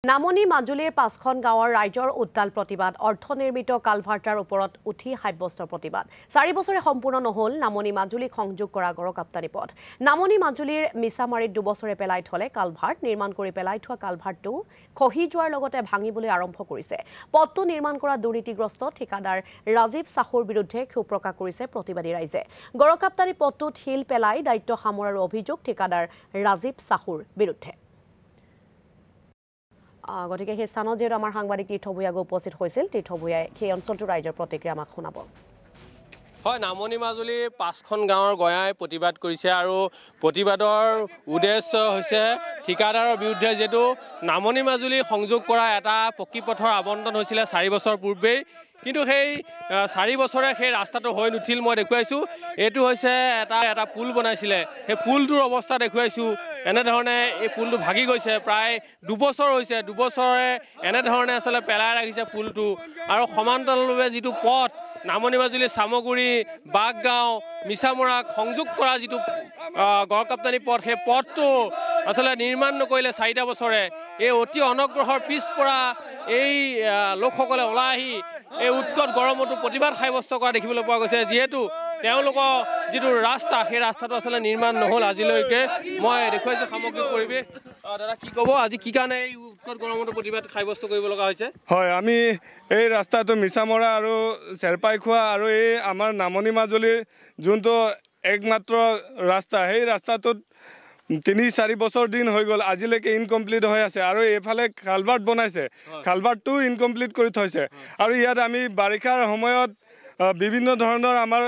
নামনি মাজুলীৰ ৫খন গাঁৱৰ ৰাইজৰ উত্তাল প্ৰতিবাদ অৰ্থনিৰ্মিত কালভাৰ্টাৰ ওপৰত উঠি সাব্যস্ত প্ৰতিবাদ ৪ বছৰে সম্পূৰ্ণ নহল নামনি মাজুলীক সংযোগ কৰা গড়কাপ্তানি পথ নামনি মাজুলীৰ মিছামাৰীত ২ বছৰে পেলাই থলে কালভাৰ্ট নিৰ্মাণ কৰি পেলাই থোৱা কালভাৰ্টটো খহি যোৱাৰ লগতে ভাঙিবলৈ আৰম্ভ কৰিছে পথটো নিৰ্মাণ কৰা দুৰ্নীতিগ্ৰস্ত ঠিকাদাৰ ৰাজীৱ সাহুৰ বিৰুদ্ধে ক্ষোভ প্ৰকাশ কৰিছে প্ৰতিবাদী ৰাইজে গড়কাপ্তানি পথটোত শিল পেলাই দায়িত্ব সামৰাৰ অভিযোগ ঠিকাদাৰ ৰাজীৱ সাহুৰ বিৰুদ্ধে গতিকে সেই স্থানত যেহেতু আমাৰ সাংবাদিক তীৰ্থ ভূঞা উপস্থিত হৈছিল তীৰ্থ ভূঞাই সেই অঞ্চলটোৰ ৰাইজৰ প্ৰতিক্ৰিয়া আমাক শুনাব হয় নামনি মাজুলীৰ ৫খন গাঁৱৰ গঞাই প্ৰতিবাদ কৰিছে আৰু প্ৰতিবাদৰ উদ্দেশ্য হৈছে ঠিকাদাৰৰ বিৰুদ্ধে যেটো নামনি মাজুলী সংযোগ কৰা এটা পকী পথৰ আবণ্টন হৈছিল ৪ বছৰ পূৰ্বেই কিন্তু সেই ৪ বছৰে সেই ৰাস্তাটো হৈ নুঠিল মই দেখুৱাইছো এটো হৈছে এটা পুল বনাইছিলে সেই পুলটোৰ অৱস্থা দেখুৱাইছো এনে ধৰণে এই পুলটো ভাগি গৈছে প্ৰায় ২ বছৰ হৈছে ২ বছৰে এনে ধৰণে আসলে পেলাই ৰাখিছে পুলটো আৰু সমান্তৰালভাৱে যেটো পথ নামনি মাজুলী সামগুৰি বাগগাঁও মিছামৰাক সংযোগ কৰা যেটো গড়কাপ্তানি পথ সেই পথটো আসলে নিৰ্মাণ নকৰিলে ৪টা বছৰে এই অতি অনগ্ৰহৰ পিছপৰা এই লোকসকলে ওলাই আহি এই উৎকট গৰমতো প্ৰতিবাদ সাব্যস্ত কৰা দেখিবলৈ পোৱা গৈছে যেহেতু তেওঁলোকৰ যেটো ৰাস্তা সেই ৰাস্তাটো আসলে নিৰ্মাণ নহল আজিলৈকে মই দেখুৱাইছো সামগ্ৰিক পৰিৱেশ দাদা কি ক'ব আজি কি কাৰণে এই উৎকট গৰমতো প্ৰতিবাদ সাব্যস্ত কৰিব লগা হৈছে হয় আমি এই ৰাস্তাটো মিছামৰা আৰু চেৰপাইখোৱা আৰু এই আমাৰ নামনি মাজুলীৰ যোনটো একমাত্ৰ ৰাস্তা সেই ৰাস্তাটোত ৩-৪ বছৰ দিন হৈ গ'ল আজিলৈকে ইনকমপ্লিট হৈ আছে আৰু এফালে কালভাৰ্ট বনাইছে কালভাৰ্টটো ইনকমপ্লিট কৰি থৈছে আৰু ইয়াত আমি বাৰিষাৰ সময়ত বিভিন্ন ধৰণৰ আমাৰ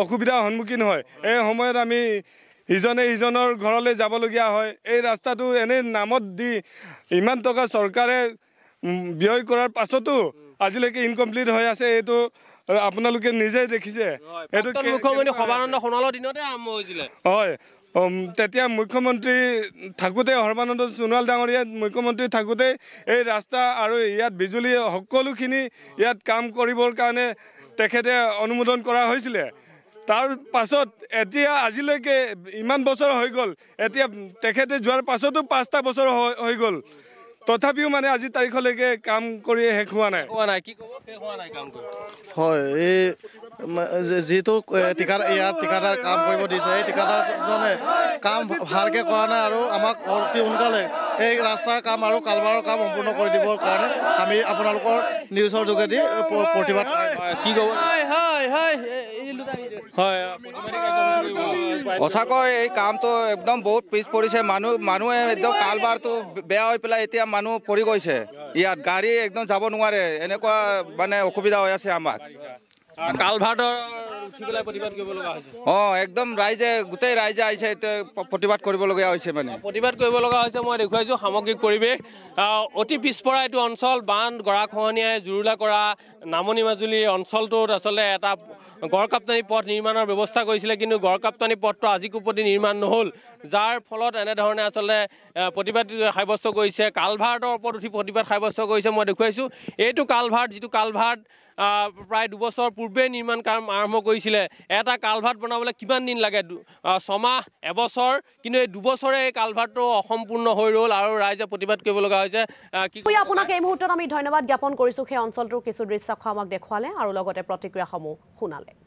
অসুবিধাৰ সন্মুখীন হয় এই সময়ত আমি ইজনৰ ঘৰলৈ যাবলগীয়া হয় এই ৰাস্তাটো এনে নামত দি ইমান টকা চৰকাৰে ব্যয় কৰাৰ পাছতো আজিলৈকে ইনকমপ্লিট হৈ আছে এইটো আপোনালোকে নিজে দেখিছে এইটো মুখ্যমন্ত্ৰী সৰ্বানন্দ সোণোৱালৰ দিনতে আৰম্ভ হৈছিল হয় তেতিয়া মুখ্যমন্ত্ৰী থাকোতে সৰ্বানন্দ সোণোৱাল ডাঙৰীয়া মুখ্যমন্ত্ৰী থাকোতে এই ৰাস্তা আৰু ইয়াত বিজুলী সকলোখিনি ইয়াত কাম কৰিবৰ কাৰণে তেখেতে অনুমোদন কৰা হৈছিল তাৰ পাছত এতিয়া আজিলৈকে ইমান বছৰ হৈ গ'ল এতিয়া তেখেতে যোৱাৰ পাছতো ৫টা বছৰ হৈ গ'ল তথাপিও মানে আজি তাৰিখলৈকে কাম কৰি শেষ হোৱা নাই কি ক'ব শেষ হোৱা নাই কাম কৰি হয় এই যেটো ঠিকাদাৰ কাম কৰিব দিছে এই ঠিকাদাৰজনে কাম ভালকৈ কৰা নাই আৰু আমাক অতি সোনকালে এই ৰাস্তাৰ কাম আৰু কালভাৰৰ কাম সম্পূৰ্ণ কৰি দিবৰ কাৰণে আমি আপোনালোকৰ নিউজৰ যোগেদি প্ৰতিবাদ কি ক'ব সঁচাকৈ এই কামটো একদম বহুত পিছ পৰিছে মানুহে একদম কালভাৰটো বেয়া হৈ পেলাই এতিয়া মানুহ পৰি গৈছে ইয়াত গাড়ী একদম যাব নোৱাৰে এনেকুৱা মানে অসুবিধা হৈ আছে আমাৰ কালভাৰ্টৰ প্ৰতিবাদ কৰিব লগা হৈছে একদম গোটেই ৰাইজে আহিছে প্ৰতিবাদ কৰিবলগীয়া হৈছে মানে প্ৰতিবাদ কৰিব লগা হৈছে মই দেখুৱাইছো সামগ্ৰিক পৰিৱেশ অতি পিছপৰা এইটো অঞ্চল বান গৰাখহনীয়াই জুৰুলা কৰা নামনি মাজুলী অঞ্চলটোত আচলতে এটা গড়কাপ্তানি পথ নিৰ্মাণৰ ব্যৱস্থা কৰিছিলে কিন্তু গড়কাপ্তানি পথটো আজিকোপতি নিৰ্মাণ নহল যাৰ ফলত এনেধৰণে আচলতে প্ৰতিবাদ সাব্যস্ত কৰিছে কালভাৰ্টৰ ওপৰত উঠি প্ৰতিবাদ সাব্যস্ত কৰিছে মই দেখুৱাইছো এইটো কালভাৰ্ট যেটো কালভাৰ্ট প্ৰায় ২ বছৰ পূৰ্বে নিৰ্মাণ কাম আৰম্ভ কৰিছিলে এটা কালভাৰ্ট বনাবলৈ কিমান দিন লাগে ৬ মাহ এবছৰ কিন্তু এই ২ বছৰে এই কালভাৰ্টটো অসম্পূৰ্ণ হৈ ৰ'ল আৰু ৰাইজে প্ৰতিবাদ কৰিব লগা হৈছে আপোনাক এই মুহূৰ্তত আমি ধন্যবাদ জ্ঞাপন কৰিছো সেই অঞ্চলটোৰ কিছু দৃশ্য আমাক দেখুৱালে আৰু লগতে প্ৰতিক্ৰিয়াসমূহ শুনালে